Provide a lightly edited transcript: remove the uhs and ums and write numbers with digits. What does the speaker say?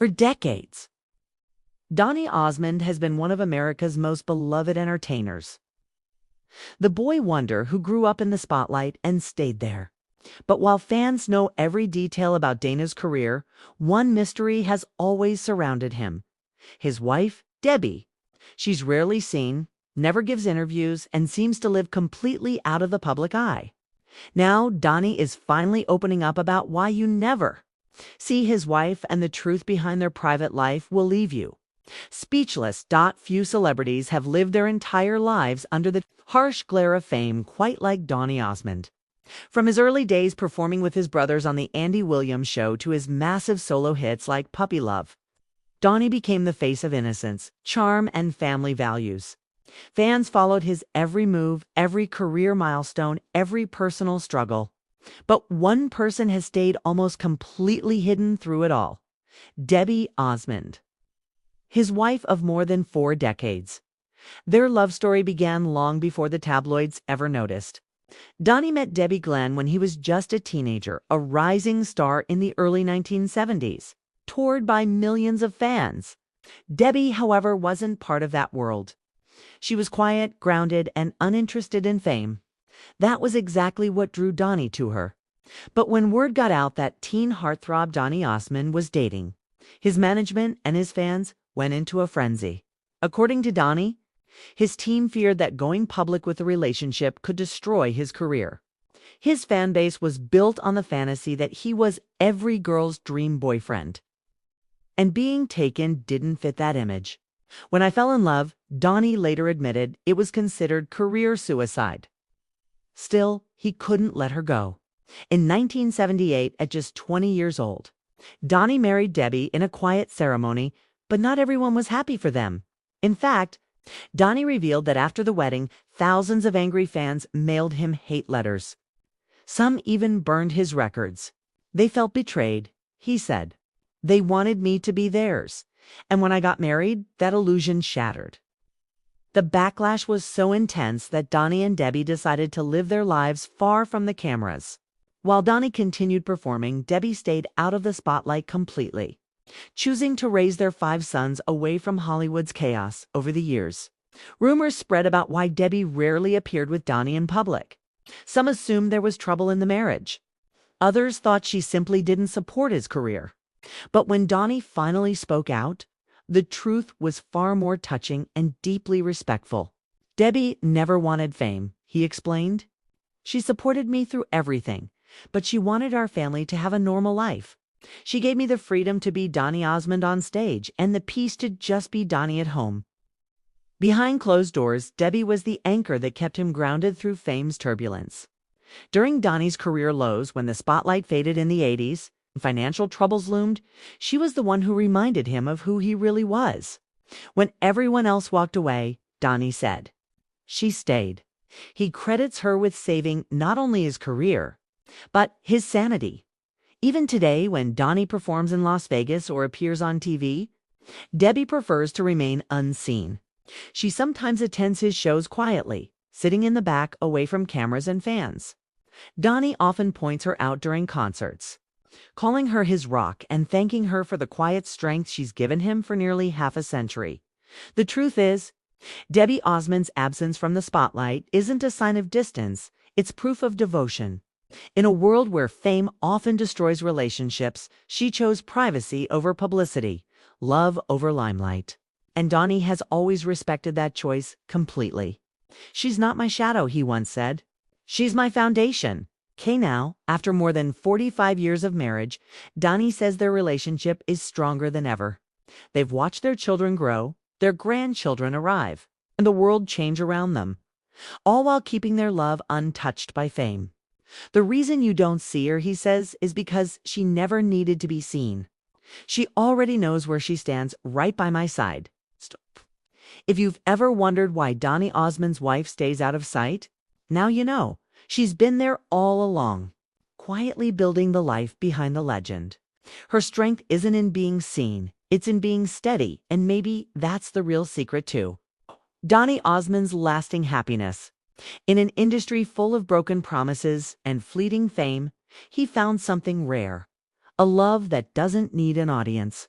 For decades, Donny Osmond has been one of America's most beloved entertainers. The boy wonder who grew up in the spotlight and stayed there. But while fans know every detail about Dana's career, one mystery has always surrounded him. His wife, Debbie. She's rarely seen, never gives interviews, and seems to live completely out of the public eye. Now, Donny is finally opening up about why you never see his wife, and the truth behind their private life will leave you speechless. Few celebrities have lived their entire lives under the harsh glare of fame quite like Donny Osmond. From his early days performing with his brothers on the Andy Williams Show to his massive solo hits like Puppy Love, Donny became the face of innocence, charm, and family values. Fans followed his every move, every career milestone, every personal struggle. But one person has stayed almost completely hidden through it all: Debbie Osmond, his wife of more than 4 decades. Their love story began long before the tabloids ever noticed. Donny met Debbie Glenn when he was just a teenager, a rising star in the early 1970s, toured by millions of fans. Debbie, however, wasn't part of that world. She was quiet, grounded, and uninterested in fame. That was exactly what drew Donny to her. But when word got out that teen heartthrob Donny Osmond was dating, his management and his fans went into a frenzy. According to Donny, his team feared that going public with the relationship could destroy his career. His fan base was built on the fantasy that he was every girl's dream boyfriend. And being taken didn't fit that image. When I fell in love, Donny later admitted it was considered career suicide. Still, he couldn't let her go. In 1978, at just 20 years old, Donny married Debbie in a quiet ceremony, but not everyone was happy for them. In fact, Donny revealed that after the wedding, thousands of angry fans mailed him hate letters. Some even burned his records. They felt betrayed, he said. They wanted me to be theirs. And when I got married, that illusion shattered. The backlash was so intense that Donny and Debbie decided to live their lives far from the cameras. While Donny continued performing, Debbie stayed out of the spotlight completely, choosing to raise their 5 sons away from Hollywood's chaos. Over the years, rumors spread about why Debbie rarely appeared with Donny in public. Some assumed there was trouble in the marriage. Others thought she simply didn't support his career. But when Donny finally spoke out, the truth was far more touching and deeply respectful. Debbie never wanted fame, he explained. She supported me through everything, but she wanted our family to have a normal life. She gave me the freedom to be Donny Osmond on stage and the peace to just be Donny at home. Behind closed doors, Debbie was the anchor that kept him grounded through fame's turbulence. During Donny's career lows, when the spotlight faded in the 80s, and financial troubles loomed, she was the one who reminded him of who he really was. When everyone else walked away, Donny said, she stayed. He credits her with saving not only his career, but his sanity. Even today, when Donny performs in Las Vegas or appears on TV, Debbie prefers to remain unseen. She sometimes attends his shows quietly, sitting in the back away from cameras and fans. Donny often points her out during concerts, calling her his rock and thanking her for the quiet strength she's given him for nearly half a century. The truth is, Debbie Osmond's absence from the spotlight isn't a sign of distance, it's proof of devotion. In a world where fame often destroys relationships, she chose privacy over publicity, love over limelight. And Donny has always respected that choice completely. She's not my shadow, he once said. She's my foundation. Now, after more than 45 years of marriage, Donny says their relationship is stronger than ever. They've watched their children grow, their grandchildren arrive, and the world change around them, all while keeping their love untouched by fame. The reason you don't see her, he says, is because she never needed to be seen. She already knows where she stands, right by my side. Stop. If you've ever wondered why Donny Osmond's wife stays out of sight, now you know. She's been there all along, quietly building the life behind the legend. Her strength isn't in being seen, it's in being steady, and maybe that's the real secret too. Donny Osmond's lasting happiness. In an industry full of broken promises and fleeting fame, he found something rare: a love that doesn't need an audience.